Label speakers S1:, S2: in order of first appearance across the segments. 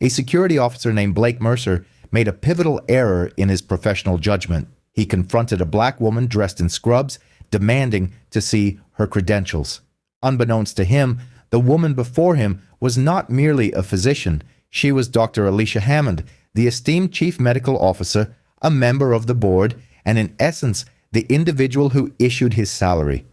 S1: A security officer named Blake Mercer made a pivotal error in his professional judgment. He confronted a black woman dressed in scrubs, demanding to see her credentials. Unbeknownst to him, the woman before him was not merely a physician. She was Dr. Alicia Hammond, the esteemed chief medical officer, a member of the board, and in essence, the individual who issued his salary.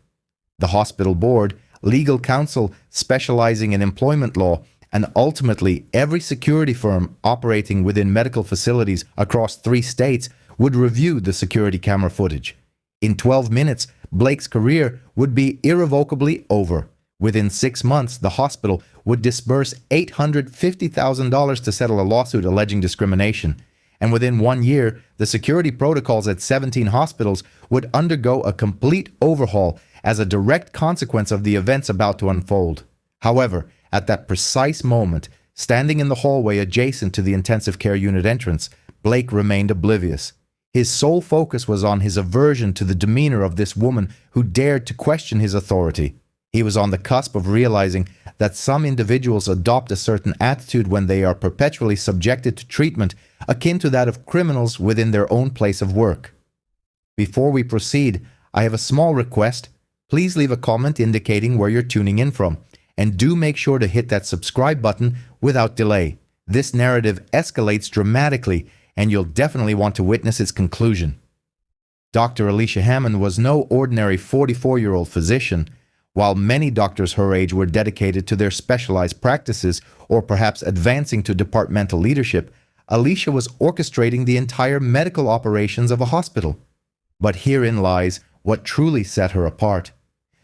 S1: The hospital board, legal counsel specializing in employment law, and ultimately every security firm operating within medical facilities across 3 states would review the security camera footage. In 12 minutes, Blake's career would be irrevocably over. Within 6 months, the hospital would disburse $850,000 to settle a lawsuit alleging discrimination. And within 1 year, the security protocols at 17 hospitals would undergo a complete overhaul as a direct consequence of the events about to unfold. However, at that precise moment, standing in the hallway adjacent to the intensive care unit entrance, Blake remained oblivious. His sole focus was on his aversion to the demeanor of this woman who dared to question his authority. He was on the cusp of realizing that some individuals adopt a certain attitude when they are perpetually subjected to treatment akin to that of criminals within their own place of work. Before we proceed, I have a small request. Please leave a comment indicating where you're tuning in from, and do make sure to hit that subscribe button without delay. This narrative escalates dramatically, and you'll definitely want to witness its conclusion. Dr. Alicia Hammond was no ordinary 44-year-old physician. While many doctors her age were dedicated to their specialized practices or perhaps advancing to departmental leadership, Alicia was orchestrating the entire medical operations of a hospital. But herein lies what truly set her apart.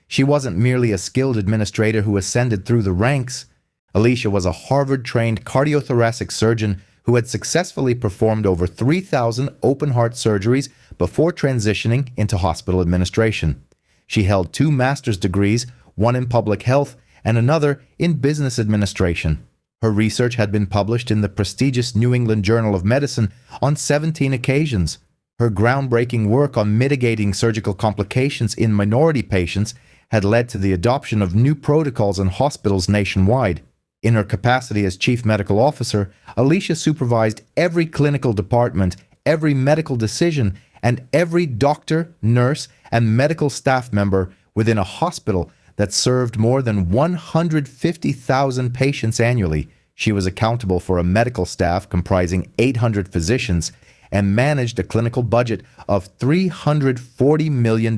S1: She wasn't merely a skilled administrator who ascended through the ranks. Alicia was a Harvard-trained cardiothoracic surgeon who had successfully performed over 3,000 open-heart surgeries before transitioning into hospital administration. She held 2 master's degrees, one in public health and another in business administration. Her research had been published in the prestigious New England Journal of Medicine on 17 occasions. Her groundbreaking work on mitigating surgical complications in minority patients had led to the adoption of new protocols in hospitals nationwide. In her capacity as chief medical officer, Alicia supervised every clinical department, every medical decision, and every doctor, nurse, and medical staff member within a hospital that served more than 150,000 patients annually. She was accountable for a medical staff comprising 800 physicians and managed a clinical budget of $340 million.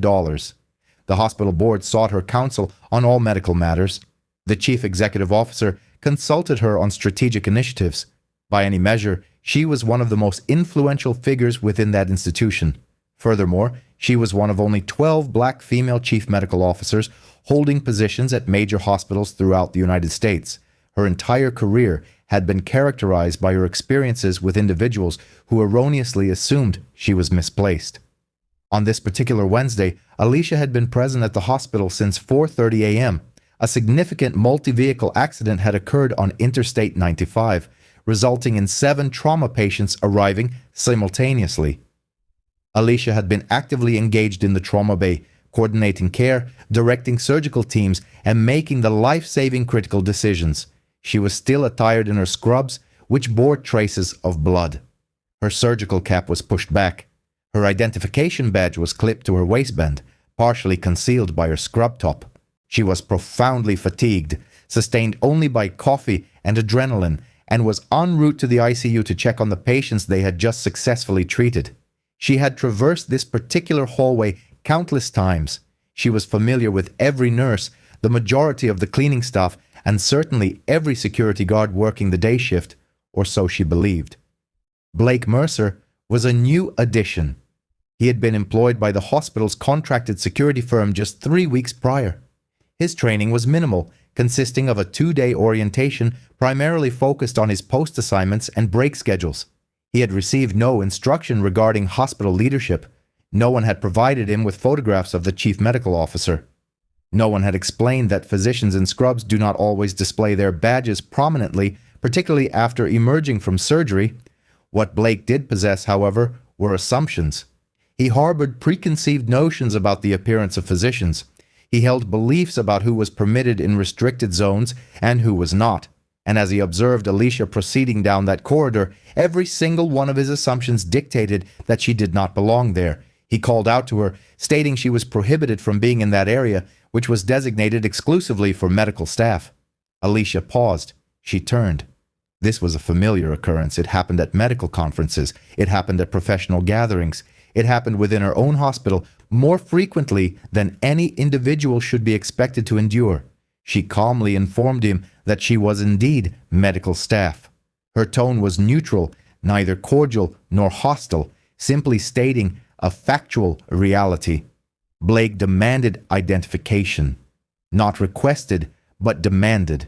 S1: The hospital board sought her counsel on all medical matters. The chief executive officer consulted her on strategic initiatives. By any measure, she was one of the most influential figures within that institution. Furthermore, she was one of only 12 black female chief medical officers holding positions at major hospitals throughout the United States. Her entire career had been characterized by her experiences with individuals who erroneously assumed she was misplaced. On this particular Wednesday, Alicia had been present at the hospital since 4:30 a.m. A significant multi-vehicle accident had occurred on Interstate 95, resulting in 7 trauma patients arriving simultaneously. Alicia had been actively engaged in the trauma bay, coordinating care, directing surgical teams, and making the life-saving critical decisions. She was still attired in her scrubs, which bore traces of blood. Her surgical cap was pushed back. Her identification badge was clipped to her waistband, partially concealed by her scrub top. She was profoundly fatigued, sustained only by coffee and adrenaline, and was en route to the ICU to check on the patients they had just successfully treated. She had traversed this particular hallway countless times. She was familiar with every nurse, the majority of the cleaning staff, and certainly every security guard working the day shift, or so she believed. Blake Mercer was a new addition. He had been employed by the hospital's contracted security firm just 3 weeks prior. His training was minimal, consisting of a 2-day orientation primarily focused on his post assignments and break schedules. He had received no instruction regarding hospital leadership. No one had provided him with photographs of the chief medical officer. No one had explained that physicians in scrubs do not always display their badges prominently, particularly after emerging from surgery. What Blake did possess, however, were assumptions. He harbored preconceived notions about the appearance of physicians. He held beliefs about who was permitted in restricted zones and who was not. And as he observed Alicia proceeding down that corridor, every single one of his assumptions dictated that she did not belong there. He called out to her, stating she was prohibited from being in that area, which was designated exclusively for medical staff. Alicia paused. She turned. This was a familiar occurrence. It happened at medical conferences. It happened at professional gatherings. It happened within her own hospital more frequently than any individual should be expected to endure. She calmly informed him that she was indeed medical staff. Her tone was neutral, neither cordial nor hostile, simply stating a factual reality. Blake demanded identification. Not requested, but demanded.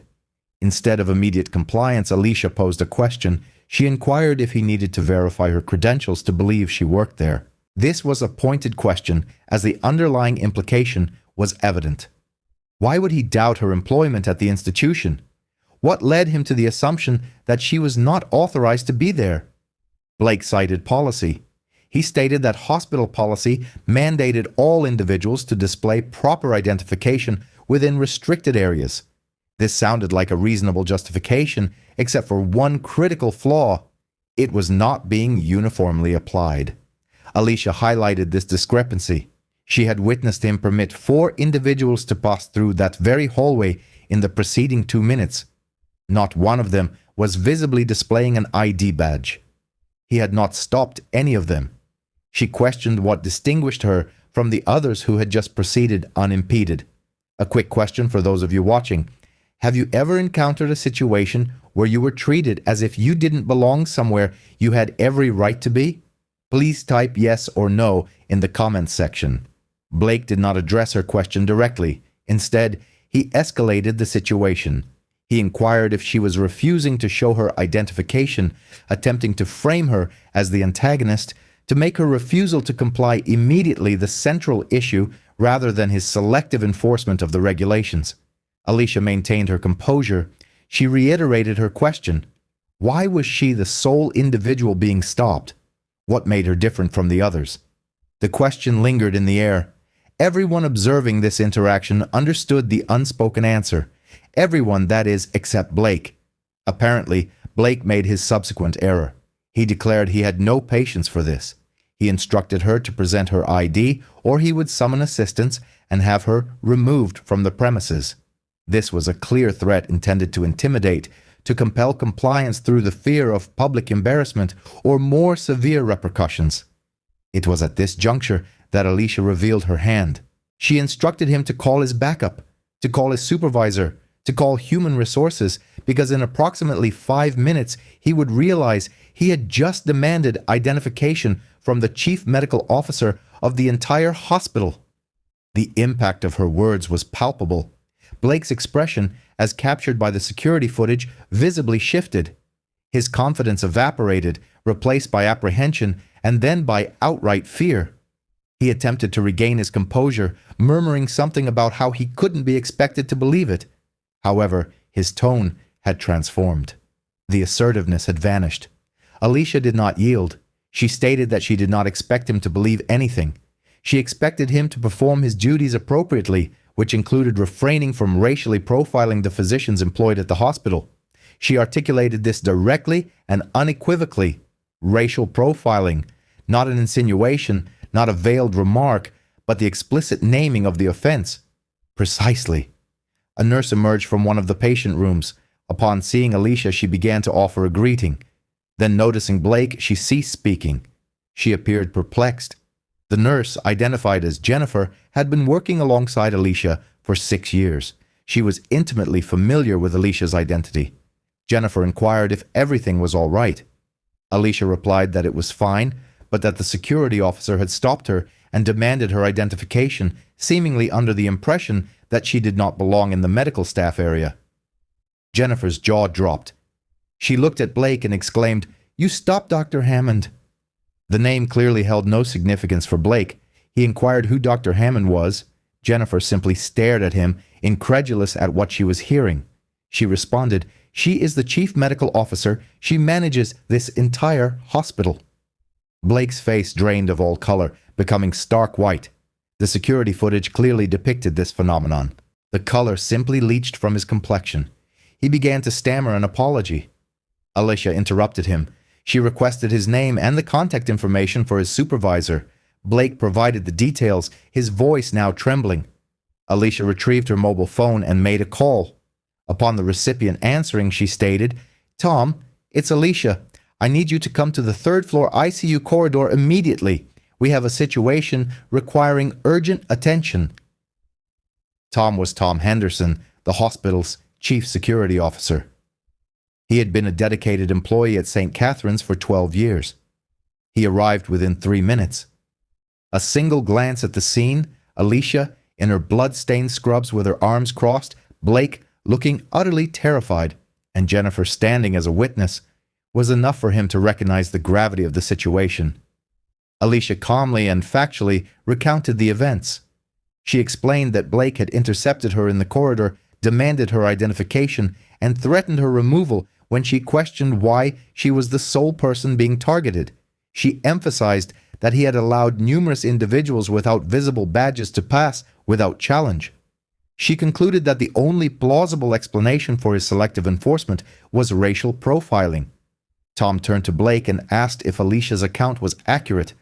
S1: Instead of immediate compliance, Alicia posed a question. She inquired if he needed to verify her credentials to believe she worked there. This was a pointed question, as the underlying implication was evident. Why would he doubt her employment at the institution? What led him to the assumption that she was not authorized to be there? Blake cited policy. He stated that hospital policy mandated all individuals to display proper identification within restricted areas. This sounded like a reasonable justification, except for one critical flaw. It was not being uniformly applied. Alicia highlighted this discrepancy. She had witnessed him permit 4 individuals to pass through that very hallway in the preceding 2 minutes. Not one of them was visibly displaying an ID badge. He had not stopped any of them. She questioned what distinguished her from the others who had just proceeded unimpeded. A quick question for those of you watching. Have you ever encountered a situation where you were treated as if you didn't belong somewhere you had every right to be? Please type yes or no in the comments section. Blake did not address her question directly. Instead, he escalated the situation. He inquired if she was refusing to show her identification, attempting to frame her as the antagonist, to make her refusal to comply immediately the central issue rather than his selective enforcement of the regulations. Alicia maintained her composure. She reiterated her question. Why was she the sole individual being stopped? What made her different from the others? The question lingered in the air. Everyone observing this interaction understood the unspoken answer. Everyone, that is, except Blake. Apparently, Blake made his subsequent error. He declared he had no patience for this. He instructed her to present her ID, or he would summon assistance and have her removed from the premises. This was a clear threat intended to intimidate, to compel compliance through the fear of public embarrassment or more severe repercussions. It was at this juncture that Alicia revealed her hand. She instructed him to call his backup, to call his supervisor, to call human resources, because in approximately 5 minutes he would realize he had just demanded identification from the chief medical officer of the entire hospital. The impact of her words was palpable. Blake's expression, as captured by the security footage, visibly shifted. His confidence evaporated, replaced by apprehension and then by outright fear. He attempted to regain his composure, murmuring something about how he couldn't be expected to believe it. However, his tone had transformed. The assertiveness had vanished. Alicia did not yield. She stated that she did not expect him to believe anything. She expected him to perform his duties appropriately, which included refraining from racially profiling the physicians employed at the hospital. She articulated this directly and unequivocally. Racial profiling, not an insinuation, not a veiled remark, but the explicit naming of the offense. Precisely. A nurse emerged from one of the patient rooms. Upon seeing Alicia, she began to offer a greeting. Then, noticing Blake, she ceased speaking. She appeared perplexed. The nurse, identified as Jennifer, had been working alongside Alicia for 6 years. She was intimately familiar with Alicia's identity. Jennifer inquired if everything was all right. Alicia replied that it was fine, but that the security officer had stopped her and demanded her identification, seemingly under the impression that she did not belong in the medical staff area. Jennifer's jaw dropped. She looked at Blake and exclaimed, "You stop, Dr. Hammond." The name clearly held no significance for Blake. He inquired who Dr. Hammond was. Jennifer simply stared at him, incredulous at what she was hearing. She responded, "She is the chief medical officer. She manages this entire hospital." Blake's face drained of all color, becoming stark white. The security footage clearly depicted this phenomenon. The color simply leached from his complexion. He began to stammer an apology. Alicia interrupted him. She requested his name and the contact information for his supervisor. Blake provided the details, his voice now trembling. Alicia retrieved her mobile phone and made a call. Upon the recipient answering, she stated, "Tom, it's Alicia. I need you to come to the third-floor ICU corridor immediately. We have a situation requiring urgent attention." Tom was Tom Henderson, the hospital's chief security officer. He had been a dedicated employee at St. Catherine's for 12 years. He arrived within 3 minutes. A single glance at the scene, Alicia, in her blood-stained scrubs with her arms crossed, Blake looking utterly terrified, and Jennifer standing as a witness, was enough for him to recognize the gravity of the situation. Alicia calmly and factually recounted the events. She explained that Blake had intercepted her in the corridor, demanded her identification, and threatened her removal when she questioned why she was the sole person being targeted. She emphasized that he had allowed numerous individuals without visible badges to pass without challenge. She concluded that the only plausible explanation for his selective enforcement was racial profiling. Tom turned to Blake and asked if Alicia's account was accurate.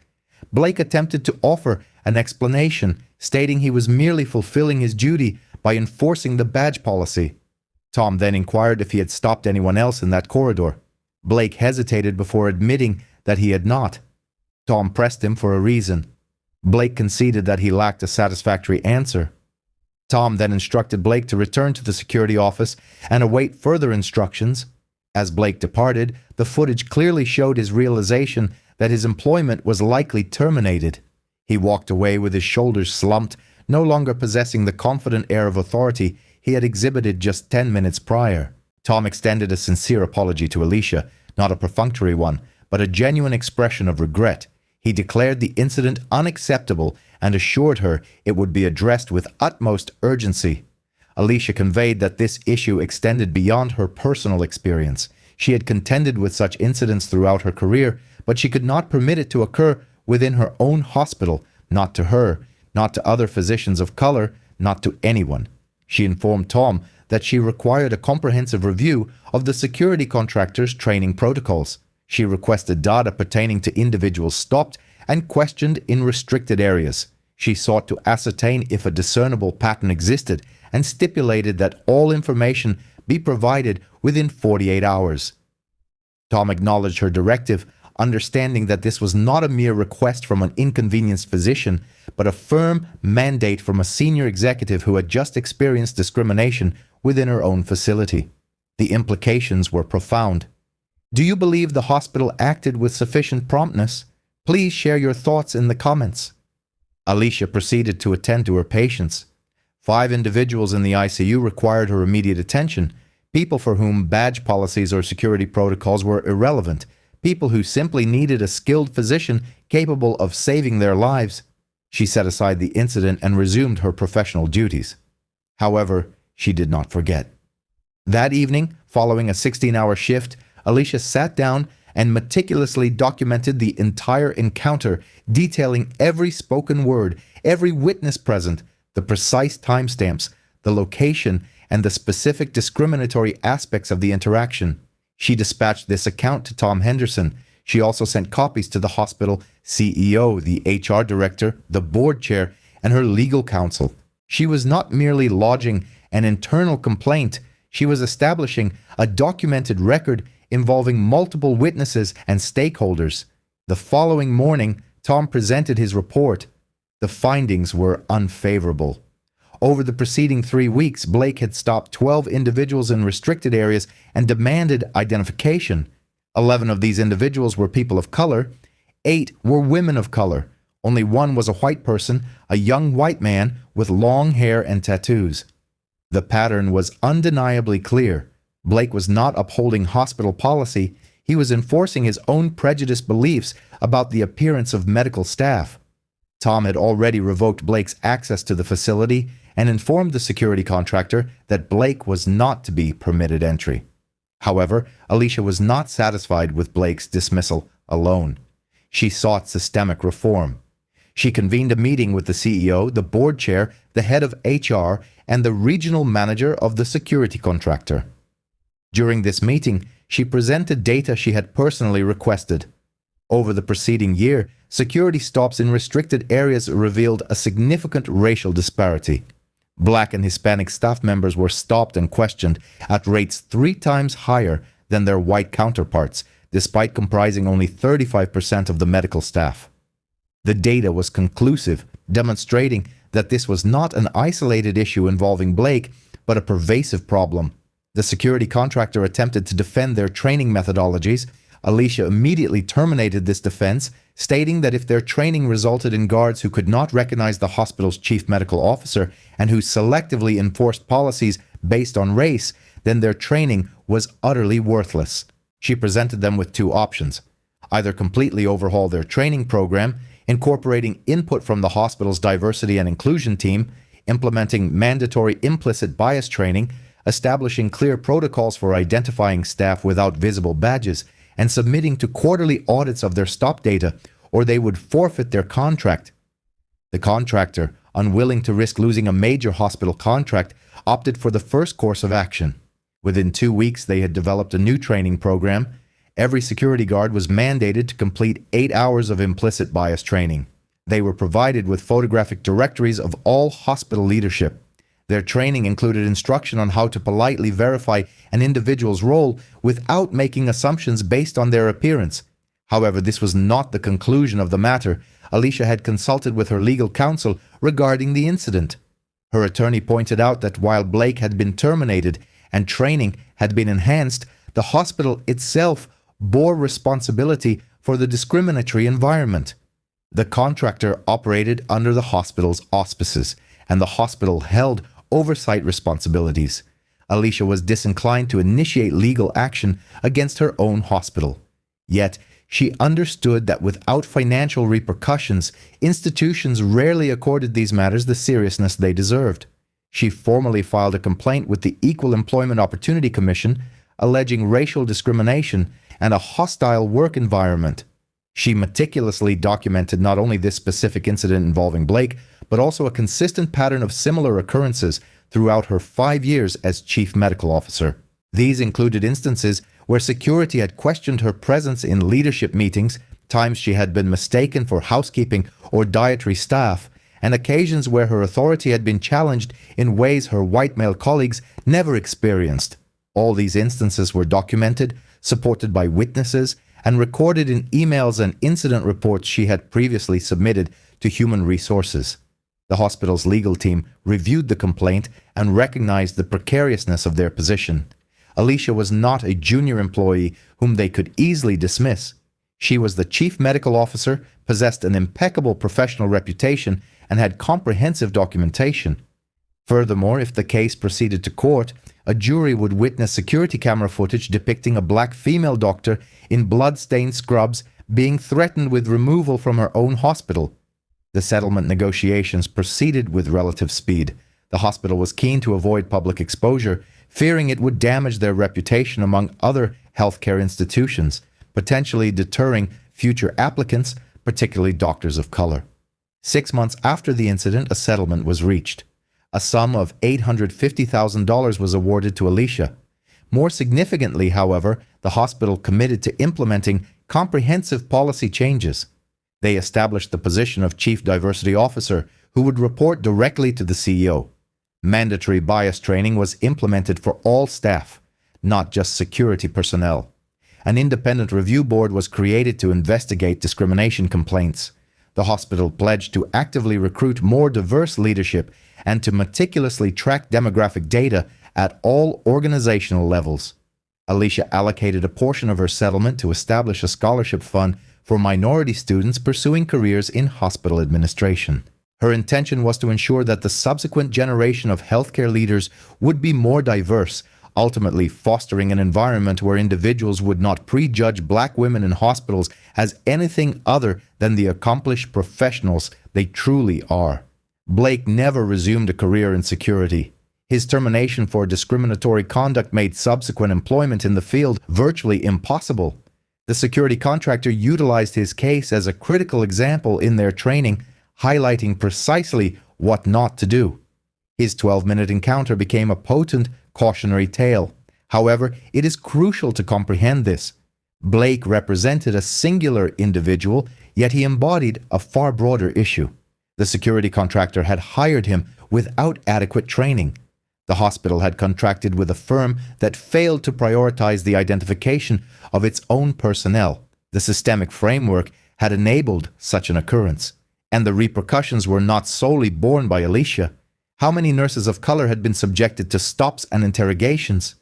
S1: Blake attempted to offer an explanation, stating he was merely fulfilling his duty by enforcing the badge policy. Tom then inquired if he had stopped anyone else in that corridor. Blake hesitated before admitting that he had not. Tom pressed him for a reason. Blake conceded that he lacked a satisfactory answer. Tom then instructed Blake to return to the security office and await further instructions. As Blake departed, the footage clearly showed his realization that his employment was likely terminated. He walked away with his shoulders slumped, no longer possessing the confident air of authority he had exhibited just 10 minutes prior. Tom extended a sincere apology to Alicia, not a perfunctory one, but a genuine expression of regret. He declared the incident unacceptable and assured her it would be addressed with utmost urgency. Alicia conveyed that this issue extended beyond her personal experience. She had contended with such incidents throughout her career, but she could not permit it to occur within her own hospital, not to her, not to other physicians of color, not to anyone. She informed Tom that she required a comprehensive review of the security contractor's training protocols. She requested data pertaining to individuals stopped and questioned in restricted areas. She sought to ascertain if a discernible pattern existed and stipulated that all information be provided within 48 hours. Tom acknowledged her directive, understanding that this was not a mere request from an inconvenienced physician, but a firm mandate from a senior executive who had just experienced discrimination within her own facility. The implications were profound. Do you believe the hospital acted with sufficient promptness? Please share your thoughts in the comments. Alicia proceeded to attend to her patients. 5 individuals in the ICU required her immediate attention, people for whom badge policies or security protocols were irrelevant, people who simply needed a skilled physician capable of saving their lives. She set aside the incident and resumed her professional duties. However, she did not forget. That evening, following a 16-hour shift, Alicia sat down and meticulously documented the entire encounter, detailing every spoken word, every witness present, the precise timestamps, the location, and the specific discriminatory aspects of the interaction. She dispatched this account to Tom Henderson. She also sent copies to the hospital CEO, the HR director, the board chair, and her legal counsel. She was not merely lodging an internal complaint, she was establishing a documented record involving multiple witnesses and stakeholders. The following morning, Tom presented his report. The findings were unfavorable. Over the preceding 3 weeks, Blake had stopped 12 individuals in restricted areas and demanded identification. 11 of these individuals were people of color. 8 were women of color. Only 1 was a white person, a young white man with long hair and tattoos. The pattern was undeniably clear. Blake was not upholding hospital policy. He was enforcing his own prejudiced beliefs about the appearance of medical staff. Tom had already revoked Blake's access to the facility and informed the security contractor that Blake was not to be permitted entry. However, Alicia was not satisfied with Blake's dismissal alone. She sought systemic reform. She convened a meeting with the CEO, the board chair, the head of HR, and the regional manager of the security contractor. During this meeting, she presented data she had personally requested. Over the preceding year, security stops in restricted areas revealed a significant racial disparity. Black and Hispanic staff members were stopped and questioned at rates 3 times higher than their white counterparts, despite comprising only 35% of the medical staff. The data was conclusive, demonstrating that this was not an isolated issue involving Blake, but a pervasive problem. The security contractor attempted to defend their training methodologies. Alicia immediately terminated this defense, stating that if their training resulted in guards who could not recognize the hospital's chief medical officer and who selectively enforced policies based on race, then their training was utterly worthless. She presented them with 2 options: either completely overhaul their training program, incorporating input from the hospital's diversity and inclusion team, implementing mandatory implicit bias training, establishing clear protocols for identifying staff without visible badges, and submitting to quarterly audits of their stop data, or they would forfeit their contract. The contractor, unwilling to risk losing a major hospital contract, opted for the first course of action. Within 2 weeks, they had developed a new training program. Every security guard was mandated to complete 8 hours of implicit bias training. They were provided with photographic directories of all hospital leadership. Their training included instruction on how to politely verify an individual's role without making assumptions based on their appearance. However, this was not the conclusion of the matter. Alicia had consulted with her legal counsel regarding the incident. Her attorney pointed out that while Blake had been terminated and training had been enhanced, the hospital itself bore responsibility for the discriminatory environment. The contractor operated under the hospital's auspices, and the hospital held oversight responsibilities. Alicia was disinclined to initiate legal action against her own hospital. Yet, she understood that without financial repercussions, institutions rarely accorded these matters the seriousness they deserved. She formally filed a complaint with the Equal Employment Opportunity Commission, alleging racial discrimination and a hostile work environment. She meticulously documented not only this specific incident involving Blake, but also a consistent pattern of similar occurrences throughout her 5 years as chief medical officer. These included instances where security had questioned her presence in leadership meetings, times she had been mistaken for housekeeping or dietary staff, and occasions where her authority had been challenged in ways her white male colleagues never experienced. All these instances were documented, supported by witnesses, and recorded in emails and incident reports she had previously submitted to Human Resources. The hospital's legal team reviewed the complaint and recognized the precariousness of their position. Alicia was not a junior employee whom they could easily dismiss. She was the chief medical officer, possessed an impeccable professional reputation, and had comprehensive documentation. Furthermore, if the case proceeded to court, a jury would witness security camera footage depicting a black female doctor in blood-stained scrubs being threatened with removal from her own hospital. The settlement negotiations proceeded with relative speed. The hospital was keen to avoid public exposure, fearing it would damage their reputation among other healthcare institutions, potentially deterring future applicants, particularly doctors of color. 6 months after the incident, a settlement was reached. A sum of $850,000 was awarded to Alicia. More significantly, however, the hospital committed to implementing comprehensive policy changes. They established the position of Chief Diversity Officer, who would report directly to the CEO. Mandatory bias training was implemented for all staff, not just security personnel. An independent review board was created to investigate discrimination complaints. The hospital pledged to actively recruit more diverse leadership and to meticulously track demographic data at all organizational levels. Alicia allocated a portion of her settlement to establish a scholarship fund for minority students pursuing careers in hospital administration. Her intention was to ensure that the subsequent generation of healthcare leaders would be more diverse, ultimately fostering an environment where individuals would not prejudge black women in hospitals as anything other than the accomplished professionals they truly are. Blake never resumed a career in security. His termination for discriminatory conduct made subsequent employment in the field virtually impossible. The security contractor utilized his case as a critical example in their training, highlighting precisely what not to do. His 12-minute encounter became a potent cautionary tale. However, it is crucial to comprehend this. Blake represented a singular individual, yet he embodied a far broader issue. The security contractor had hired him without adequate training. The hospital had contracted with a firm that failed to prioritize the identification of its own personnel. The systemic framework had enabled such an occurrence, and the repercussions were not solely borne by Alicia. How many nurses of color had been subjected to stops and interrogations?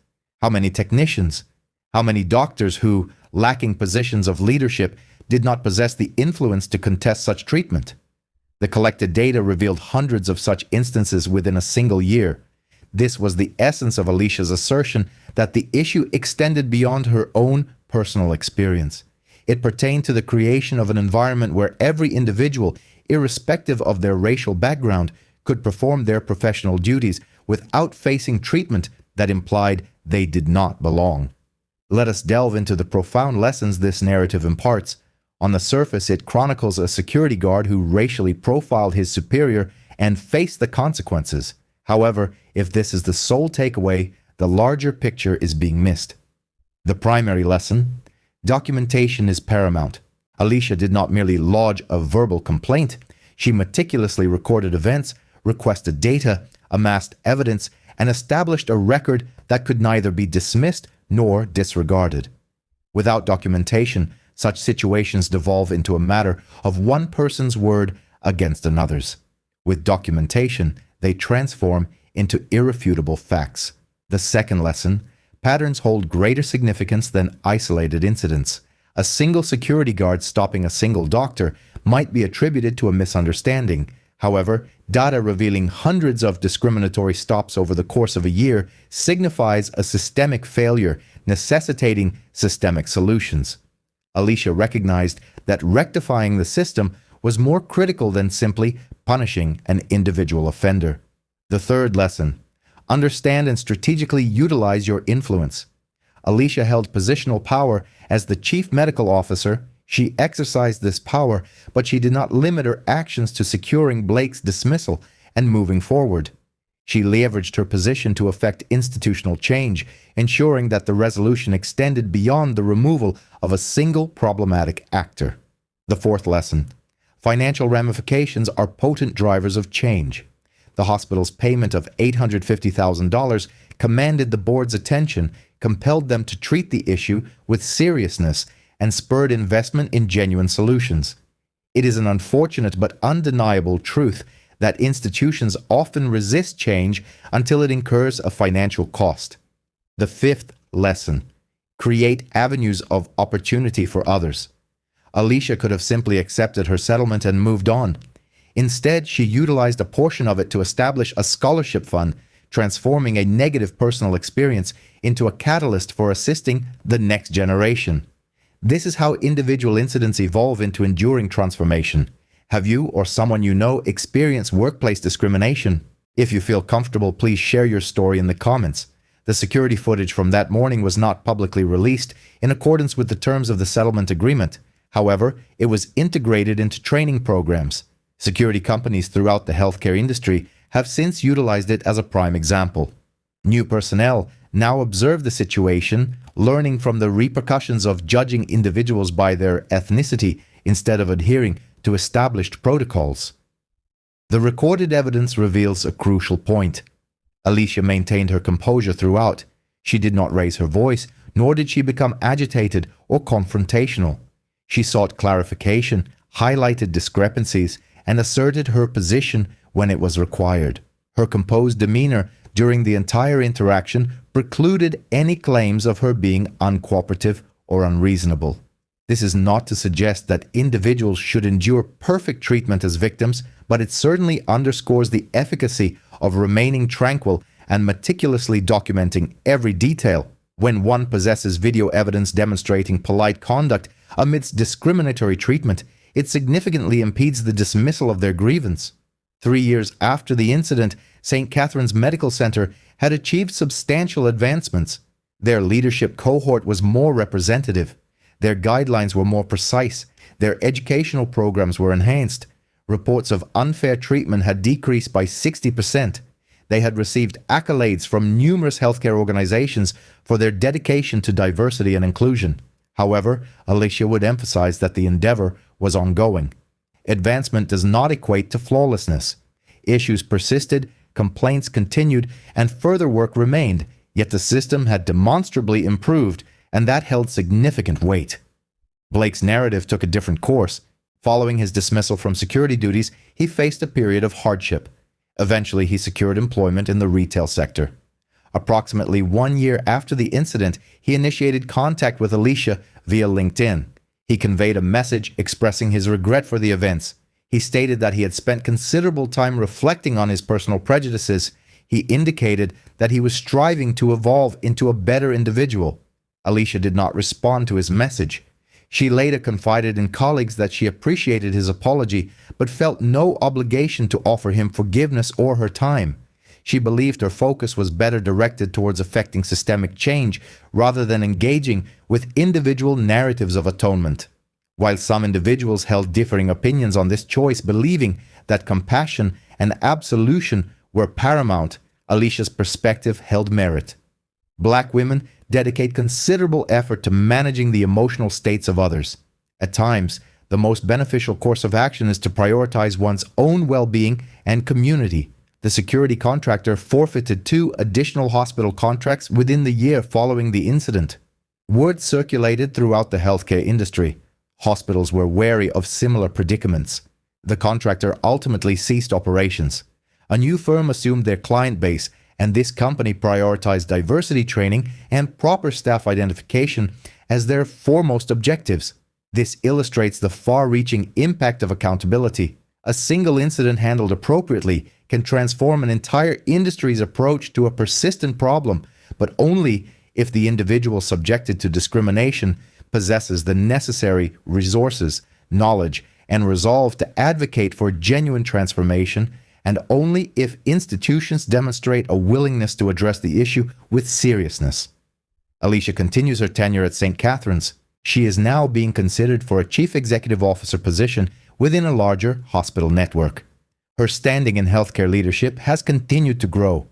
S1: How many technicians? How many doctors who, lacking positions of leadership, did not possess the influence to contest such treatment? The collected data revealed hundreds of such instances within a single year. This was the essence of Alicia's assertion that the issue extended beyond her own personal experience. It pertained to the creation of an environment where every individual, irrespective of their racial background, could perform their professional duties without facing treatment that implied they did not belong. Let us delve into the profound lessons this narrative imparts. On the surface, it chronicles a security guard who racially profiled his superior and faced the consequences. However, if this is the sole takeaway, the larger picture is being missed. The primary lesson: documentation is paramount. Alicia did not merely lodge a verbal complaint. She meticulously recorded events, requested data, amassed evidence, and established a record that could neither be dismissed nor disregarded. Without documentation, such situations devolve into a matter of one person's word against another's. With documentation, they transform into irrefutable facts. The second lesson: patterns hold greater significance than isolated incidents. A single security guard stopping a single doctor might be attributed to a misunderstanding. However, data revealing hundreds of discriminatory stops over the course of a year signifies a systemic failure, necessitating systemic solutions. Alicia recognized that rectifying the system was more critical than simply punishing an individual offender. The third lesson: understand and strategically utilize your influence. Alicia held positional power as the chief medical officer. She exercised this power, but she did not limit her actions to securing Blake's dismissal and moving forward. She leveraged her position to effect institutional change, ensuring that the resolution extended beyond the removal of a single problematic actor. The fourth lesson: financial ramifications are potent drivers of change. The hospital's payment of $850,000 commanded the board's attention, compelled them to treat the issue with seriousness, and spurred investment in genuine solutions. It is an unfortunate but undeniable truth that institutions often resist change until it incurs a financial cost. The fifth lesson: create avenues of opportunity for others. Alicia could have simply accepted her settlement and moved on. Instead, she utilized a portion of it to establish a scholarship fund, transforming a negative personal experience into a catalyst for assisting the next generation. This is how individual incidents evolve into enduring transformation. Have you or someone you know experienced workplace discrimination? If you feel comfortable, please share your story in the comments. The security footage from that morning was not publicly released in accordance with the terms of the settlement agreement. However, it was integrated into training programs. Security companies throughout the healthcare industry have since utilized it as a prime example. New personnel now observe the situation, learning from the repercussions of judging individuals by their ethnicity instead of adhering to established protocols. The recorded evidence reveals a crucial point. Alicia maintained her composure throughout. She did not raise her voice, nor did she become agitated or confrontational. She sought clarification, highlighted discrepancies, and asserted her position when it was required. Her composed demeanor during the entire interaction precluded any claims of her being uncooperative or unreasonable. This is not to suggest that individuals should endure perfect treatment as victims, but it certainly underscores the efficacy of remaining tranquil and meticulously documenting every detail. When one possesses video evidence demonstrating polite conduct amidst discriminatory treatment, it significantly impedes the dismissal of their grievance. 3 years after the incident, St. Catherine's Medical Center had achieved substantial advancements. Their leadership cohort was more representative. Their guidelines were more precise. Their educational programs were enhanced. Reports of unfair treatment had decreased by 60%. They had received accolades from numerous healthcare organizations for their dedication to diversity and inclusion. However, Alicia would emphasize that the endeavor was ongoing. Advancement does not equate to flawlessness. Issues persisted, complaints continued, and further work remained, yet the system had demonstrably improved, and that held significant weight. Blake's narrative took a different course. Following his dismissal from security duties, he faced a period of hardship. Eventually, he secured employment in the retail sector. Approximately 1 year after the incident, he initiated contact with Alicia via LinkedIn. He conveyed a message expressing his regret for the events. He stated that he had spent considerable time reflecting on his personal prejudices. He indicated that he was striving to evolve into a better individual. Alicia did not respond to his message. She later confided in colleagues that she appreciated his apology, but felt no obligation to offer him forgiveness or her time. She believed her focus was better directed towards effecting systemic change rather than engaging with individual narratives of atonement. While some individuals held differing opinions on this choice, believing that compassion and absolution were paramount, Alicia's perspective held merit. Black women dedicate considerable effort to managing the emotional states of others. At times, the most beneficial course of action is to prioritize one's own well-being and community. The security contractor forfeited 2 additional hospital contracts within the year following the incident. Word circulated throughout the healthcare industry. Hospitals were wary of similar predicaments. The contractor ultimately ceased operations. A new firm assumed their client base, and this company prioritized diversity training and proper staff identification as their foremost objectives. This illustrates the far-reaching impact of accountability. A single incident handled appropriately can transform an entire industry's approach to a persistent problem, but only if the individual subjected to discrimination possesses the necessary resources, knowledge, and resolve to advocate for genuine transformation, and only if institutions demonstrate a willingness to address the issue with seriousness. Alicia continues her tenure at St. Catherine's. She is now being considered for a chief executive officer position within a larger hospital network. Her standing in healthcare leadership has continued to grow.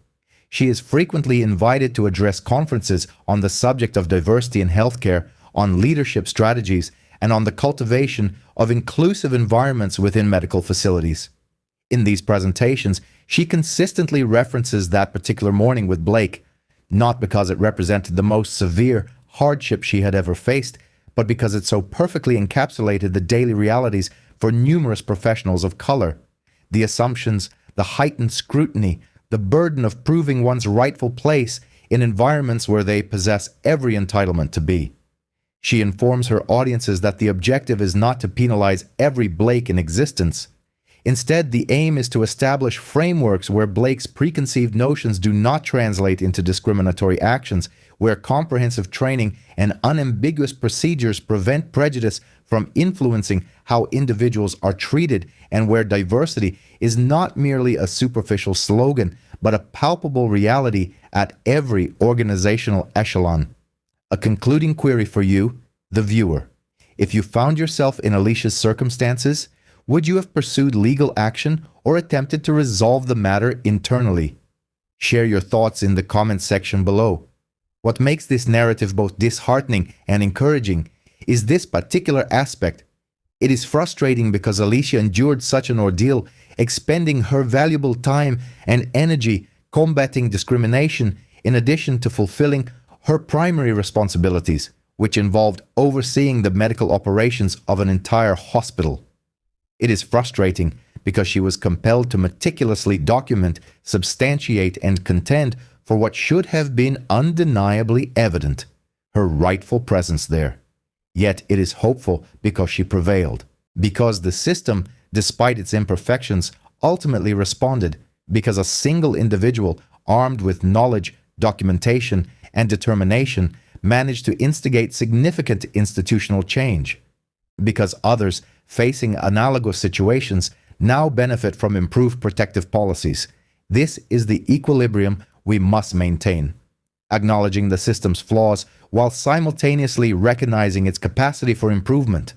S1: She is frequently invited to address conferences on the subject of diversity in healthcare, on leadership strategies, and on the cultivation of inclusive environments within medical facilities. In these presentations, she consistently references that particular morning with Blake, not because it represented the most severe hardship she had ever faced, but because it so perfectly encapsulated the daily realities for numerous professionals of color. The assumptions, the heightened scrutiny, the burden of proving one's rightful place in environments where they possess every entitlement to be. She informs her audiences that the objective is not to penalize every Blake in existence. Instead, the aim is to establish frameworks where Blake's preconceived notions do not translate into discriminatory actions, where comprehensive training and unambiguous procedures prevent prejudice from influencing how individuals are treated, and where diversity is not merely a superficial slogan, but a palpable reality at every organizational echelon. A concluding query for you, the viewer. If you found yourself in Alicia's circumstances, would you have pursued legal action or attempted to resolve the matter internally? Share your thoughts in the comments section below. What makes this narrative both disheartening and encouraging is this particular aspect. It is frustrating because Alicia endured such an ordeal, expending her valuable time and energy combating discrimination in addition to fulfilling her primary responsibilities, which involved overseeing the medical operations of an entire hospital. It is frustrating because she was compelled to meticulously document, substantiate, and contend for what should have been undeniably evident, her rightful presence there. Yet it is hopeful because she prevailed, because the system, despite its imperfections, ultimately responded, because a single individual armed with knowledge, documentation, and determination managed to instigate significant institutional change, because others facing analogous situations now benefit from improved protective policies. This is the equilibrium we must maintain, acknowledging the system's flaws while simultaneously recognizing its capacity for improvement,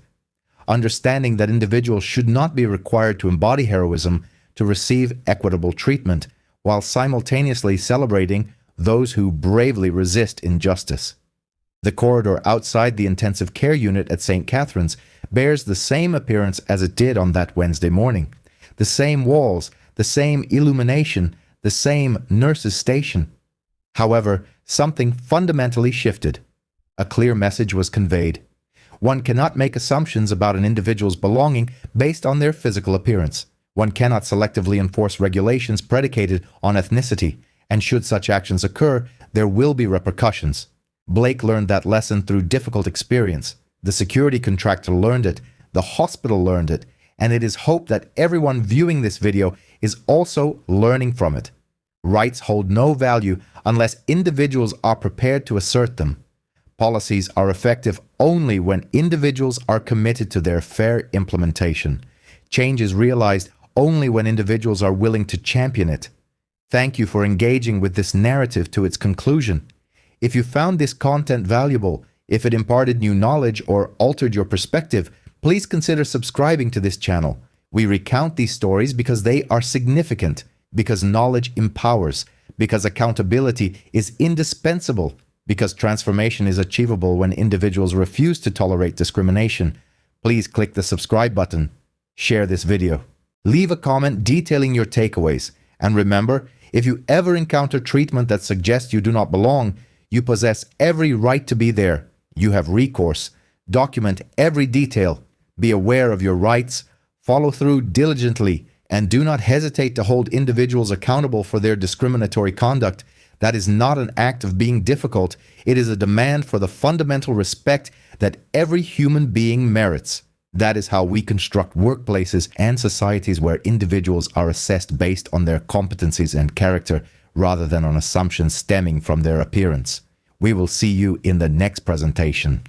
S1: understanding that individuals should not be required to embody heroism to receive equitable treatment, while simultaneously celebrating those who bravely resist injustice. The corridor outside the intensive care unit at St. Catherine's bears the same appearance as it did on that Wednesday morning. The same walls, the same illumination, the same nurses' station. However, something fundamentally shifted. A clear message was conveyed. One cannot make assumptions about an individual's belonging based on their physical appearance. One cannot selectively enforce regulations predicated on ethnicity, and should such actions occur, there will be repercussions. Blake learned that lesson through difficult experience. The security contractor learned it, the hospital learned it, and it is hoped that everyone viewing this video is also learning from it. Rights hold no value unless individuals are prepared to assert them. Policies are effective only when individuals are committed to their fair implementation. Change is realized only when individuals are willing to champion it. Thank you for engaging with this narrative to its conclusion. If you found this content valuable, if it imparted new knowledge or altered your perspective, please consider subscribing to this channel. We recount these stories because they are significant, because knowledge empowers, because accountability is indispensable, because transformation is achievable when individuals refuse to tolerate discrimination. Please click the subscribe button. Share this video. Leave a comment detailing your takeaways. And remember, if you ever encounter treatment that suggests you do not belong, you possess every right to be there. You have recourse. Document every detail. Be aware of your rights. Follow through diligently. And do not hesitate to hold individuals accountable for their discriminatory conduct. That is not an act of being difficult. It is a demand for the fundamental respect that every human being merits. That is how we construct workplaces and societies where individuals are assessed based on their competencies and character rather than on assumptions stemming from their appearance. We will see you in the next presentation.